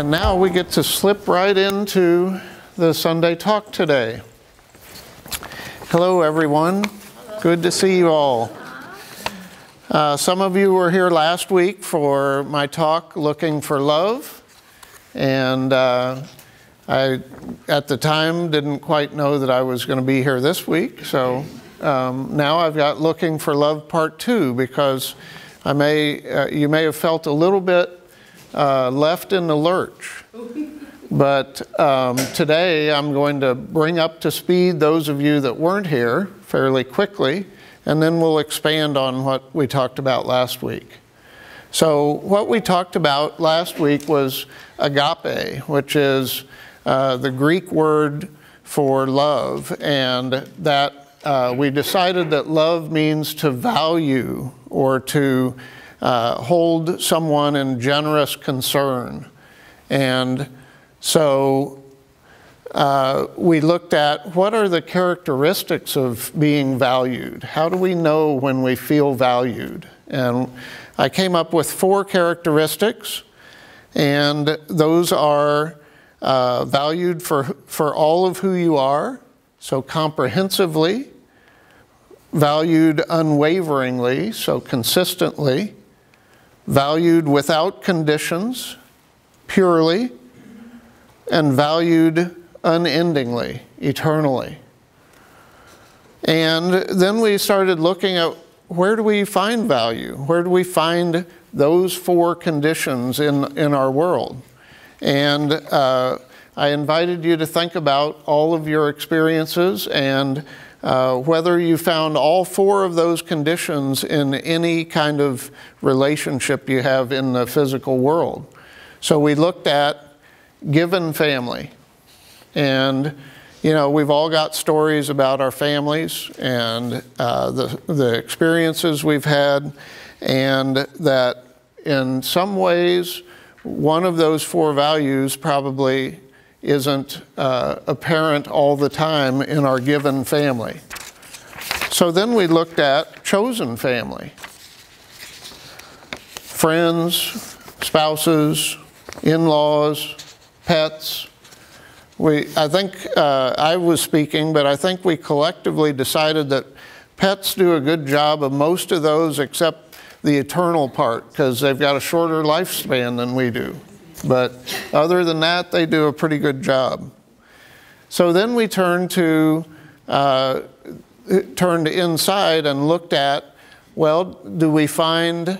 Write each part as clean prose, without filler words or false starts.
And now we get to slip right into the Sunday talk today. Hello, everyone. Hello. Good to see you all. Some of you were here last week for my talk, Looking for Love. And I, at the time, didn't quite know that I was going to be here this week. So now I've got Looking for Love Part 2, because you may have felt a little bit left in the lurch. But today I'm going to bring up to speed those of you that weren't here fairly quickly, and then we'll expand on what we talked about last week. So what we talked about last week was agape, which is the Greek word for love, and that we decided that love means to value or to hold someone in generous concern. And so we looked at what are the characteristics of being valued? How do we know when we feel valued? And I came up with 4 characteristics, and those are valued for all of who you are, so comprehensively, valued unwaveringly, so consistently, valued without conditions, purely, and valued unendingly, eternally. And then we started looking at where do we find value? Where do we find those 4 conditions in our world? And I invited you to think about all of your experiences and whether you found all 4 of those conditions in any kind of relationship you have in the physical world. So we looked at given family. And, you know, we've all got stories about our families and the experiences we've had, and that in some ways, one of those 4 values probably isn't apparent all the time in our given family. So then we looked at chosen family. Friends, spouses, in-laws, pets. I think I was speaking, but I think we collectively decided that pets do a good job of most of those except the eternal part, because they've got a shorter lifespan than we do. But other than that, they do a pretty good job. So then we turned inside and looked at, well, do we find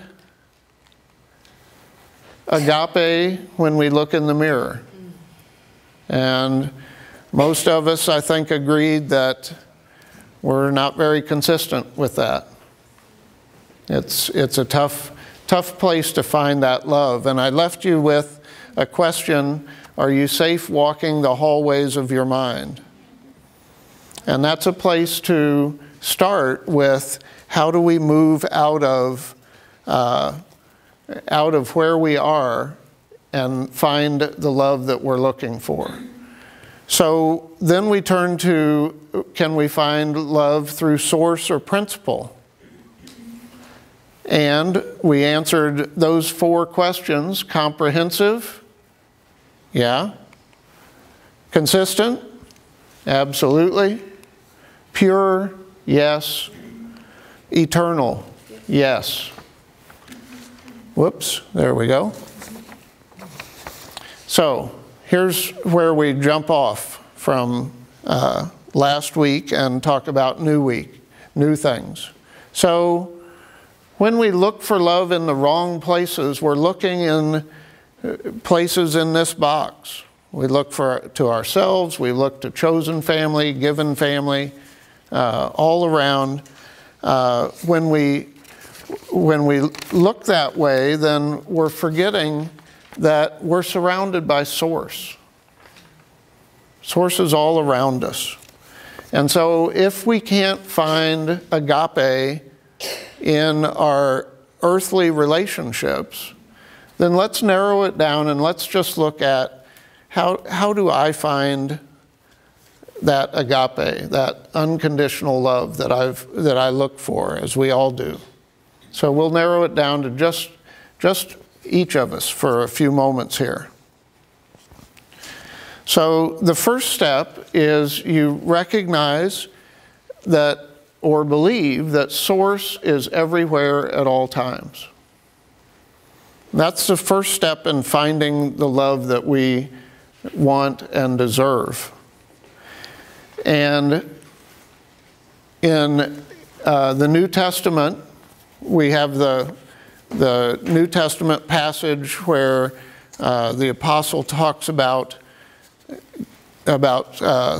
agape when we look in the mirror? And most of us, I think, agreed that we're not very consistent with that. It's a tough place to find that love. And I left you with a question: are you safe walking the hallways of your mind? And that's a place to start with. How do we move out of where we are and find the love that we're looking for? So then we turn to, can we find love through source or principle? And we answered those 4 questions. Comprehensive? Yeah. Consistent? Absolutely. Pure? Yes. Eternal? Yes. Whoops, there we go. So here's where we jump off from last week and talk about new things. So when we look for love in the wrong places, we're looking in places in this box. We look to ourselves, we look to chosen family, given family, all around. When we look that way, then we're forgetting that we're surrounded by source. Source is all around us. And so if we can't find agape in our earthly relationships, then let's narrow it down and let's just look at how do I find that agape, that unconditional love that I look for, as we all do. So we'll narrow it down to just each of us for a few moments here. So the first step is you recognize that, or believe that Source is everywhere at all times. That's the first step in finding the love that we want and deserve. And in the New Testament, we have the New Testament passage where the apostle talks about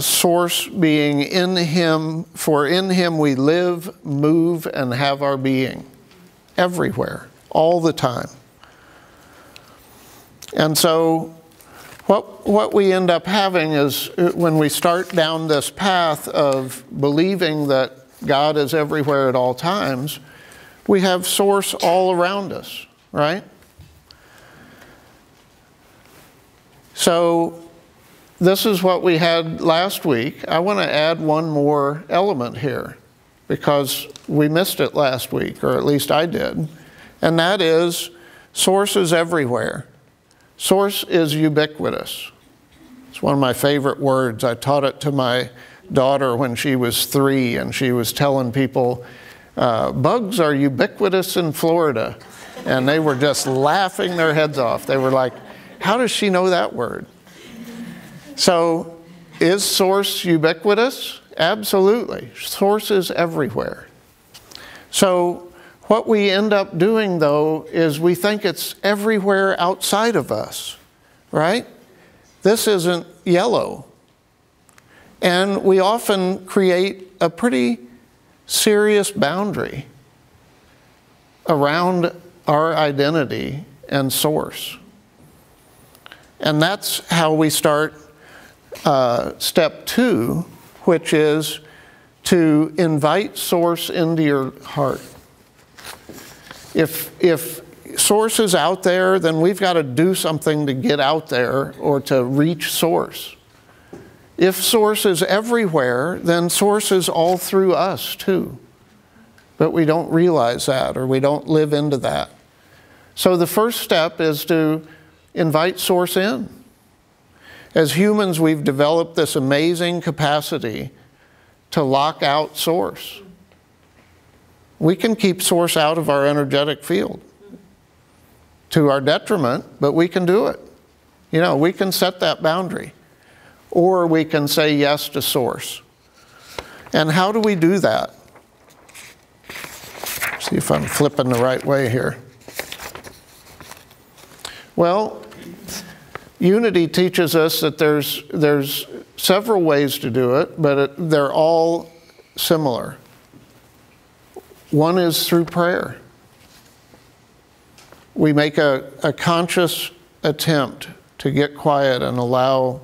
Source being in Him, for in Him we live, move, and have our being. Everywhere, all the time. And so what we end up having is, when we start down this path of believing that God is everywhere at all times, we have Source all around us, right? So this is what we had last week. I want to add one more element here because we missed it last week, or at least I did. And that is, Source is everywhere. Source is ubiquitous. It's one of my favorite words. I taught it to my daughter when she was 3, and she was telling people, bugs are ubiquitous in Florida. And they were just laughing their heads off. They were like, how does she know that word? So, is Source ubiquitous? Absolutely. Source is everywhere. So, what we end up doing, though, is we think it's everywhere outside of us, right? This isn't yellow. And we often create a pretty serious boundary around our identity and Source. And that's how we start step 2, which is to invite Source into your heart. If Source is out there, then we've got to do something to get out there or to reach Source. If Source is everywhere, then Source is all through us too. But we don't realize that, or we don't live into that. So the first step is to invite Source in. As humans, we've developed this amazing capacity to lock out Source. We can keep Source out of our energetic field to our detriment, but we can do it. You know, we can set that boundary. Or we can say yes to Source. And how do we do that? See if I'm flipping the right way here. Well, Unity teaches us that there's several ways to do it, but they're all similar. One is through prayer. We make a conscious attempt to get quiet and allow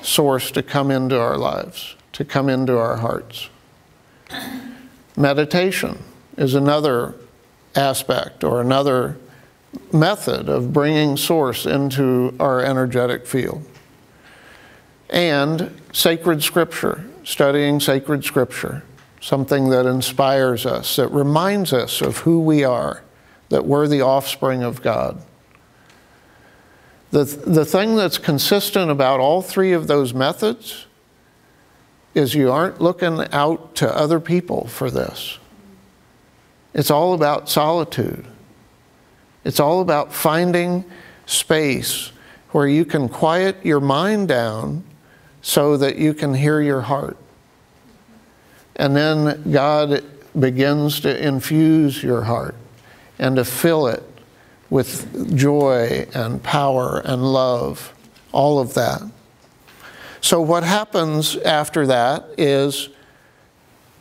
Source to come into our lives, to come into our hearts. Meditation is another aspect or another method of bringing Source into our energetic field. And sacred scripture, studying sacred scripture, something that inspires us, that reminds us of who we are, that we're the offspring of God. The thing that's consistent about all 3 of those methods is you aren't looking out to other people for this. It's all about solitude. It's all about finding space where you can quiet your mind down so that you can hear your heart. And then God begins to infuse your heart and to fill it with joy and power and love, all of that. So what happens after that is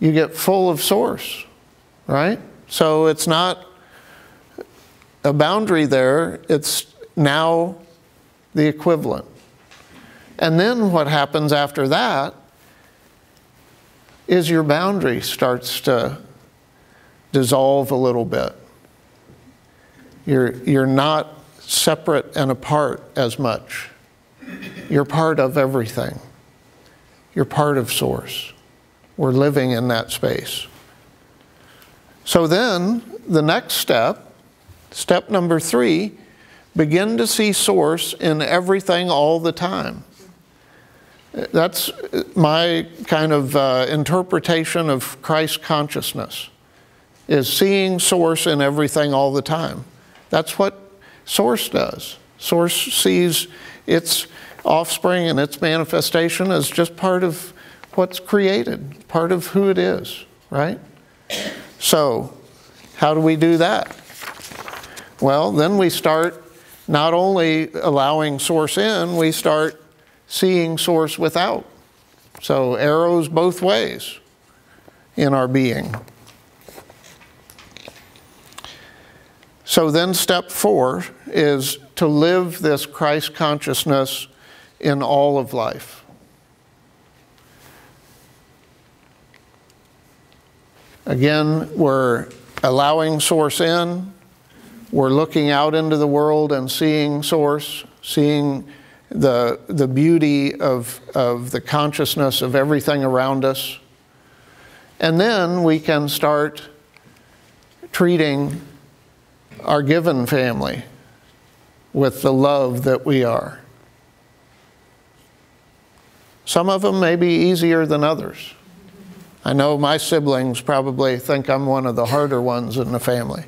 you get full of Source, right? So it's not a boundary there, it's now the equivalent. And then what happens after that is your boundary starts to dissolve a little bit. You're not separate and apart as much. You're part of everything. You're part of Source. We're living in that space. So then, the next step, step number 3, begin to see Source in everything all the time. That's my kind of interpretation of Christ consciousness, is seeing Source in everything all the time. That's what Source does. Source sees its offspring and its manifestation as just part of what's created, part of who it is, right? So, how do we do that? Well, then we start not only allowing Source in, we start seeing Source without. So arrows both ways in our being. So then step 4 is to live this Christ consciousness in all of life. Again, we're allowing Source in. We're looking out into the world and seeing Source, seeing the beauty of the consciousness of everything around us. And then we can start treating our given family with the love that we are. Some of them may be easier than others. I know my siblings probably think I'm one of the harder ones in the family.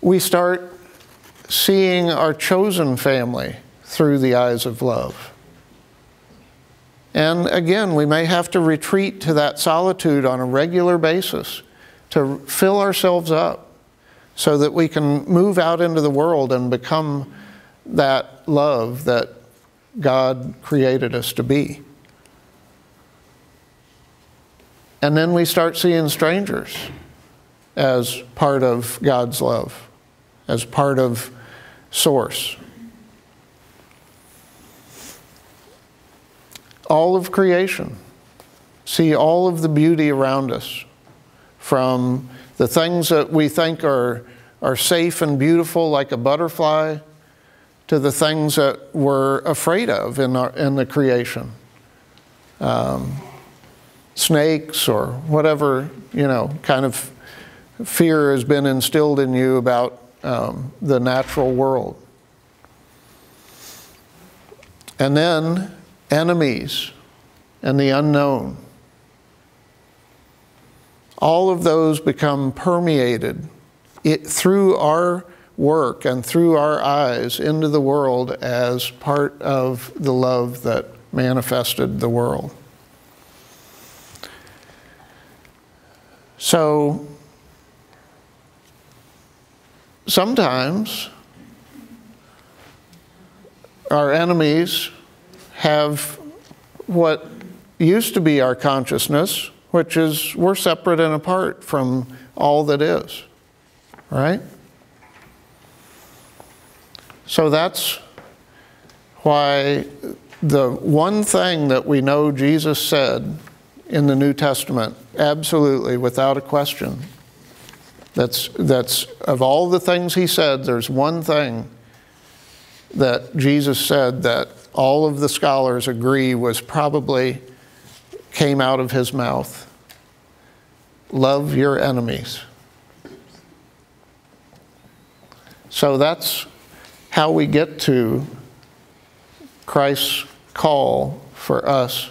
We start seeing our chosen family through the eyes of love. And again, we may have to retreat to that solitude on a regular basis to fill ourselves up so that we can move out into the world and become that love that God created us to be. And then we start seeing strangers as part of God's love, as part of Source. All of creation, see all of the beauty around us, from the things that we think are safe and beautiful like a butterfly, to the things that we're afraid of in the creation. Snakes or whatever, kind of fear has been instilled in you about the natural world. And then enemies and the unknown. All of those become permeated through our work and through our eyes into the world as part of the love that manifested the world. So, sometimes our enemies have what used to be our consciousness, which is we're separate and apart from all that is, right? So that's why the one thing that we know Jesus said in the New Testament, absolutely, without a question, that's of all the things he said, there's one thing that Jesus said that all of the scholars agree was probably came out of his mouth. Love your enemies. So that's how we get to Christ's call for us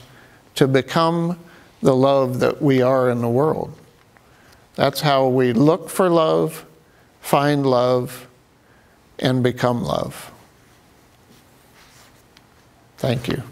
to become the love that we are in the world. That's how we look for love, find love, and become love. Thank you.